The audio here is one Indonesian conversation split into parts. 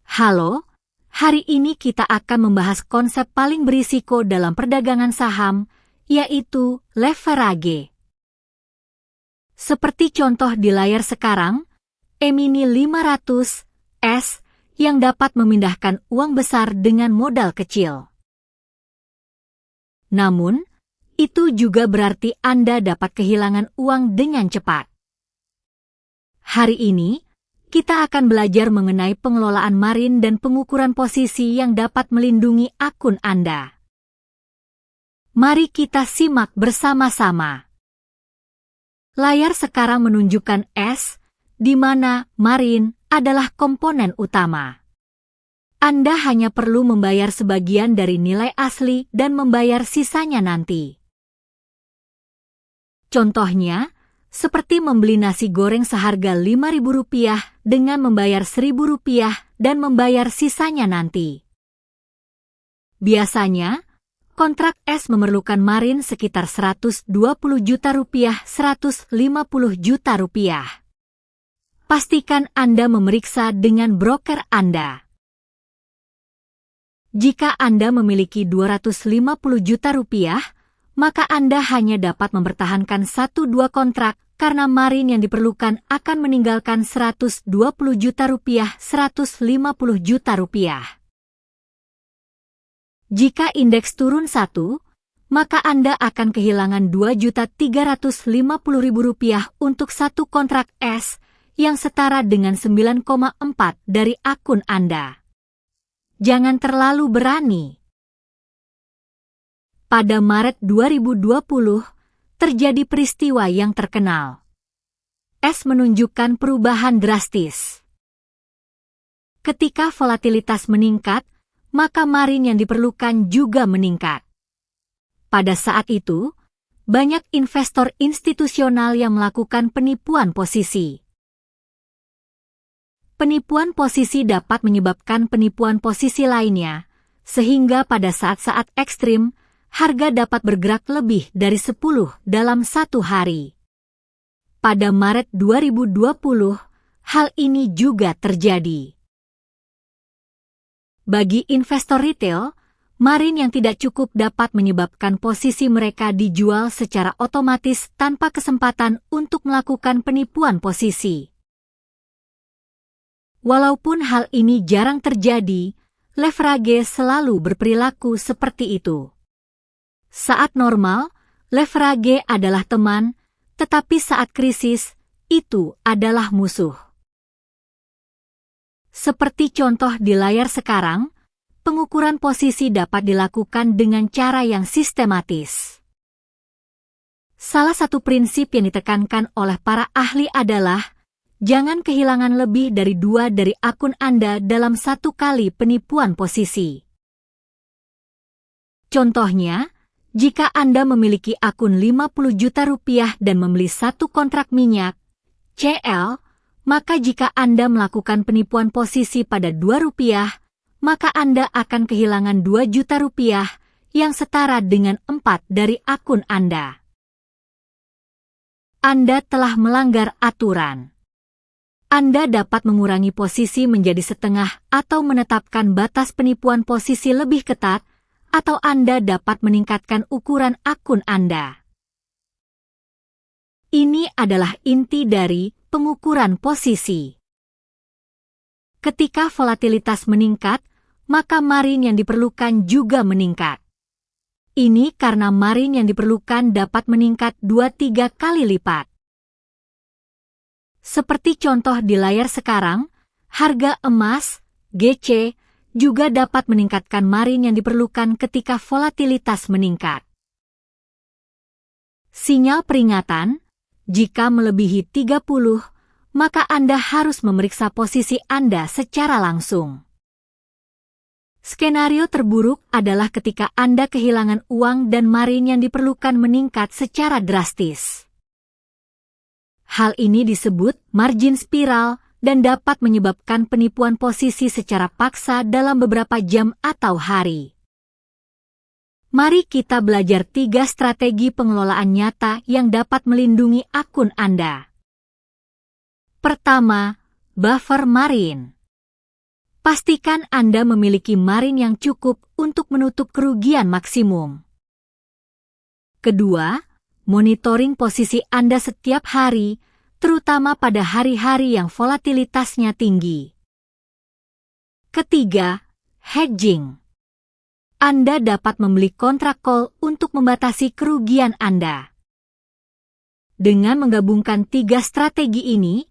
Halo, hari ini kita akan membahas konsep paling berisiko dalam perdagangan saham, yaitu leverage. Seperti contoh di layar sekarang, E-mini 500S yang dapat memindahkan uang besar dengan modal kecil. Namun, itu juga berarti Anda dapat kehilangan uang dengan cepat. Hari ini, kita akan belajar mengenai pengelolaan margin dan pengukuran posisi yang dapat melindungi akun Anda. Mari kita simak bersama-sama. Layar sekarang menunjukkan S, di mana margin adalah komponen utama. Anda hanya perlu membayar sebagian dari nilai asli dan membayar sisanya nanti. Contohnya, seperti membeli nasi goreng seharga Rp5.000 dengan membayar Rp1.000 dan membayar sisanya nanti. Biasanya, kontrak S memerlukan margin sekitar Rp120 juta, Rp150 juta. Pastikan Anda memeriksa dengan broker Anda. Jika Anda memiliki Rp250 juta, maka Anda hanya dapat mempertahankan 1-2 kontrak karena margin yang diperlukan akan meninggalkan Rp120 juta, Rp150 juta. Jika indeks turun 1, maka Anda akan kehilangan Rp2.350.000 untuk satu kontrak S yang setara dengan 9,4 dari akun Anda. Jangan terlalu berani. Pada Maret 2020, terjadi peristiwa yang terkenal. S menunjukkan perubahan drastis. Ketika volatilitas meningkat, maka margin yang diperlukan juga meningkat. Pada saat itu, banyak investor institusional yang melakukan penipuan posisi. Penipuan posisi dapat menyebabkan penipuan posisi lainnya, sehingga pada saat-saat ekstrim, harga dapat bergerak lebih dari 10 dalam satu hari. Pada Maret 2020, hal ini juga terjadi. Bagi investor retail, margin yang tidak cukup dapat menyebabkan posisi mereka dijual secara otomatis tanpa kesempatan untuk melakukan penipuan posisi. Walaupun hal ini jarang terjadi, leverage selalu berperilaku seperti itu. Saat normal, leverage adalah teman, tetapi saat krisis, itu adalah musuh. Seperti contoh di layar sekarang, pengukuran posisi dapat dilakukan dengan cara yang sistematis. Salah satu prinsip yang ditekankan oleh para ahli adalah, jangan kehilangan lebih dari 2 dari akun Anda dalam satu kali penipuan posisi. Contohnya, jika Anda memiliki akun Rp50 juta dan membeli satu kontrak minyak, CL, maka jika Anda melakukan penipuan posisi pada Rp2, maka Anda akan kehilangan Rp2 juta yang setara dengan 4 dari akun Anda. Anda telah melanggar aturan. Anda dapat mengurangi posisi menjadi setengah atau menetapkan batas penipuan posisi lebih ketat, atau Anda dapat meningkatkan ukuran akun Anda. Ini adalah inti dari pengukuran posisi. Ketika volatilitas meningkat, maka margin yang diperlukan juga meningkat. Ini karena margin yang diperlukan dapat meningkat 2-3 kali lipat. Seperti contoh di layar sekarang, harga emas, GC, juga dapat meningkatkan margin yang diperlukan ketika volatilitas meningkat. Sinyal peringatan, jika melebihi 30, maka Anda harus memeriksa posisi Anda secara langsung. Skenario terburuk adalah ketika Anda kehilangan uang dan margin yang diperlukan meningkat secara drastis. Hal ini disebut margin spiral dan dapat menyebabkan penipuan posisi secara paksa dalam beberapa jam atau hari. Mari kita belajar 3 strategi pengelolaan nyata yang dapat melindungi akun Anda. Pertama, buffer margin. Pastikan Anda memiliki margin yang cukup untuk menutup kerugian maksimum. Kedua, monitoring posisi Anda setiap hari, terutama pada hari-hari yang volatilitasnya tinggi. Ketiga, hedging. Anda dapat membeli kontrak call untuk membatasi kerugian Anda. Dengan menggabungkan 3 strategi ini,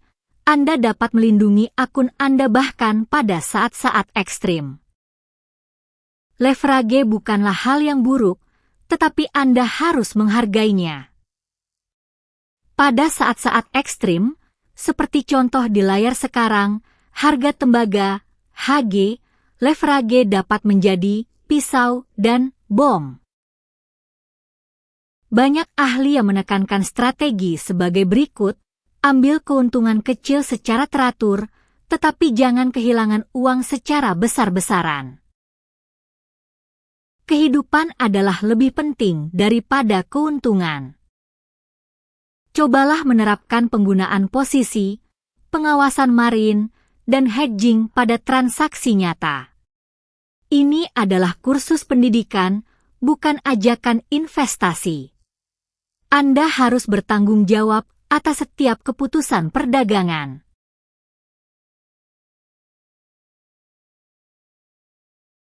Anda dapat melindungi akun Anda bahkan pada saat-saat ekstrim. Leverage bukanlah hal yang buruk, tetapi Anda harus menghargainya. Pada saat-saat ekstrim, seperti contoh di layar sekarang, harga tembaga, HG, leverage dapat menjadi pisau dan bom. Banyak ahli yang menekankan strategi sebagai berikut: ambil keuntungan kecil secara teratur, tetapi jangan kehilangan uang secara besar-besaran. Kehidupan adalah lebih penting daripada keuntungan. Cobalah menerapkan penggunaan posisi, pengawasan margin, dan hedging pada transaksi nyata. Ini adalah kursus pendidikan, bukan ajakan investasi. Anda harus bertanggung jawab atas setiap keputusan perdagangan.